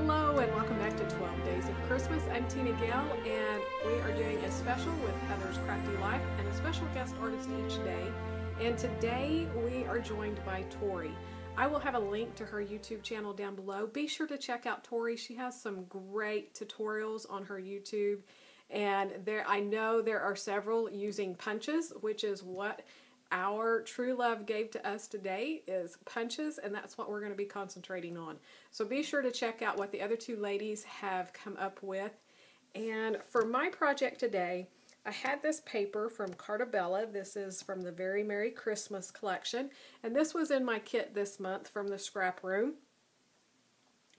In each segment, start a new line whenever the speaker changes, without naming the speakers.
Hello and welcome back to 12 Days of Christmas. I'm TinaGale and we are doing a special with Heather's Crafty Life and a special guest artist each day. And today we are joined by Tori. I will have a link to her YouTube channel down below. Be sure to check out Tori. She has some great tutorials on her YouTube. And I know there are several using punches, which is what our true love gave to us today is punches, and that's what we're going to be concentrating on. So be sure to check out what the other two ladies have come up with. And for my project today, I had this paper from Cartabella. This is from the Very Merry Christmas collection, and this was in my kit this month from the ScrapRoom.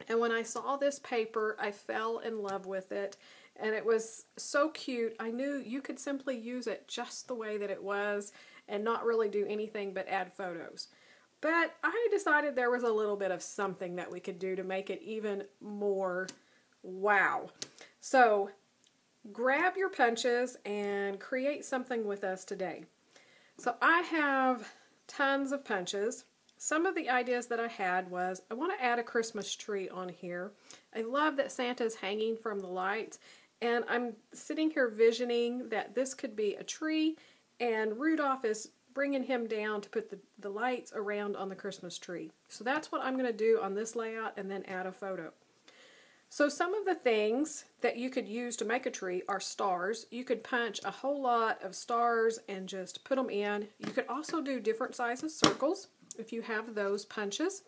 And when I saw this paper, I fell in love with it, and it was so cute. I knew you could simply use it just the way that it was and not really do anything but add photos. But I decided there was a little bit of something that we could do to make it even more wow. So grab your punches and create something with us today. So I have tons of punches. Some of the ideas that I had was I want to add a Christmas tree on here. I love that Santa's hanging from the lights, and I'm sitting here visioning that this could be a tree and Rudolph is bringing him down to put the lights around on the Christmas tree. So that's what I'm going to do on this layout and then add a photo. So some of the things that you could use to make a tree are stars. You could punch a whole lot of stars and just put them in. You could also do different sizes circles if you have those punches,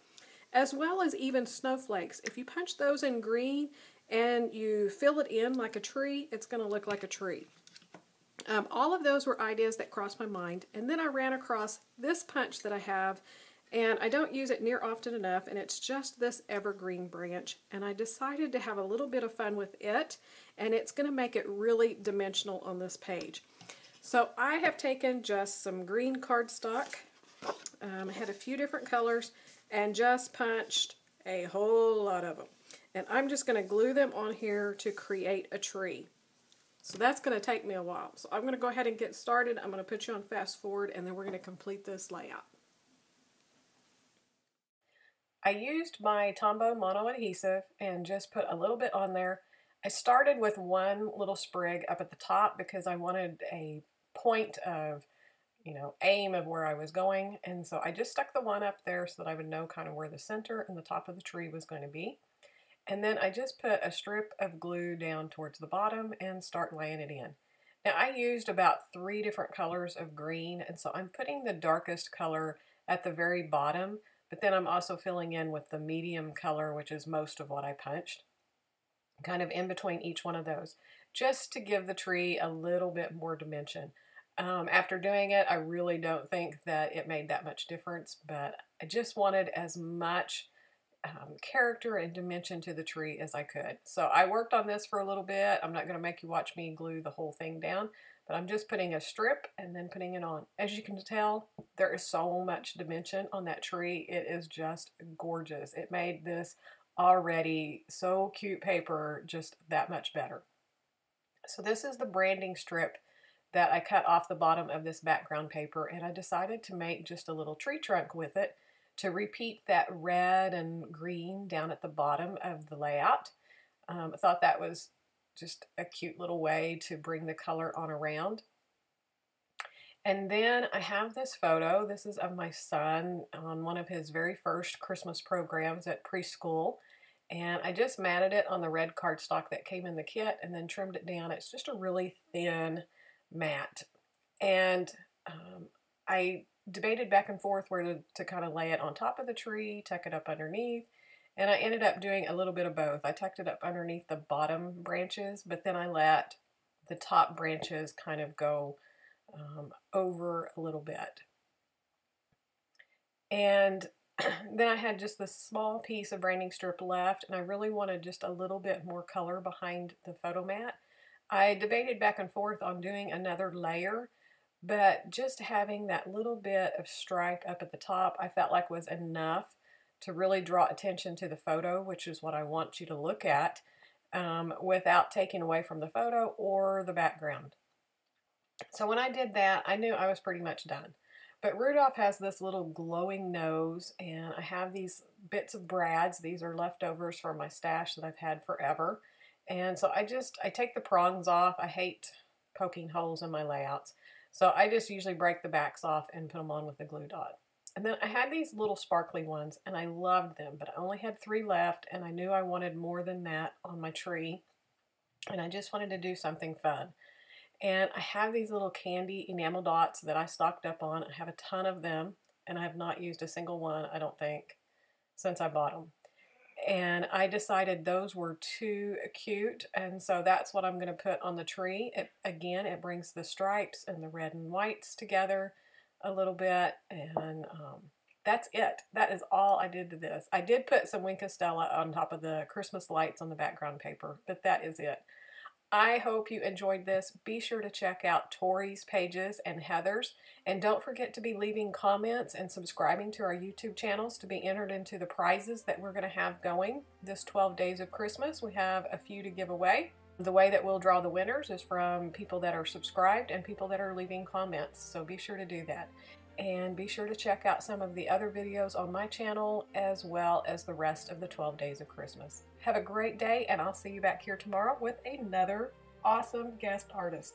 as well as even snowflakes. If you punch those in green and you fill it in like a tree, it's going to look like a tree. All of those were ideas that crossed my mind, and then I ran across this punch that I have, and I don't use it near often enough, and it's just this evergreen branch, and I decided to have a little bit of fun with it, and it's going to make it really dimensional on this page. So I have taken just some green cardstock, I had a few different colors, and just punched a whole lot of them, and I'm just going to glue them on here to create a tree. So that's going to take me a while. So I'm going to go ahead and get started. I'm going to put you on fast forward, and then we're going to complete this layout. I used my Tombow mono adhesive and just put a little bit on there. I started with one little sprig up at the top because I wanted a point of, aim of where I was going. And so I just stuck the one up there so that I would know kind of where the center and the top of the tree was going to be. And then I just put a strip of glue down towards the bottom and start laying it in. Now I used about 3 different colors of green, and so I'm putting the darkest color at the very bottom, but then I'm also filling in with the medium color, which is most of what I punched, kind of in between each one of those, just to give the tree a little bit more dimension. After doing it, I really don't think that it made that much difference, but I just wanted as much character and dimension to the tree as I could. So I worked on this for a little bit. I'm not going to make you watch me glue the whole thing down, but I'm just putting a strip and then putting it on. As you can tell, there is so much dimension on that tree. It is just gorgeous. It made this already so cute paper just that much better. So this is the branding strip that I cut off the bottom of this background paper, and I decided to make just a little tree trunk with it to repeat that red and green down at the bottom of the layout. I thought that was just a cute little way to bring the color on around. And then I have this photo. This is of my son on one of his very first Christmas programs at preschool. And I just matted it on the red cardstock that came in the kit and then trimmed it down. It's just a really thin mat. And I debated back and forth where to kind of lay it on top of the tree, tuck it up underneath, and I ended up doing a little bit of both. I tucked it up underneath the bottom branches, but then I let the top branches kind of go over a little bit. And then I had just this small piece of branding strip left, and I really wanted just a little bit more color behind the photo mat. I debated back and forth on doing another layer, but just having that little bit of stripe up at the top I felt like was enough to really draw attention to the photo, which is what I want you to look at, without taking away from the photo or the background. So when I did that, I knew I was pretty much done. But Rudolph has this little glowing nose, and I have these bits of brads. These are leftovers from my stash that I've had forever. And so I take the prongs off. I hate poking holes in my layouts. So I just usually break the backs off and put them on with a glue dot. And then I had these little sparkly ones, and I loved them, but I only had 3 left, and I knew I wanted more than that on my tree. And I just wanted to do something fun. And I have these little candy enamel dots that I stocked up on. I have a ton of them, and I have not used a single one, I don't think, since I bought them. And I decided those were too cute, and so that's what I'm going to put on the tree. Again, it brings the stripes and the red and whites together a little bit, and that's it. That is all I did to this. I did put some Wink of Stella on top of the Christmas lights on the background paper, but that is it. I hope you enjoyed this. Be sure to check out Tori's pages and Heather's. And don't forget to be leaving comments and subscribing to our YouTube channels to be entered into the prizes that we're going to have going this 12 days of Christmas. We have a few to give away. The way that we'll draw the winners is from people that are subscribed and people that are leaving comments. So be sure to do that. And be sure to check out some of the other videos on my channel as well as the rest of the 12 days of Christmas. Have a great day, and I'll see you back here tomorrow with another awesome guest artist.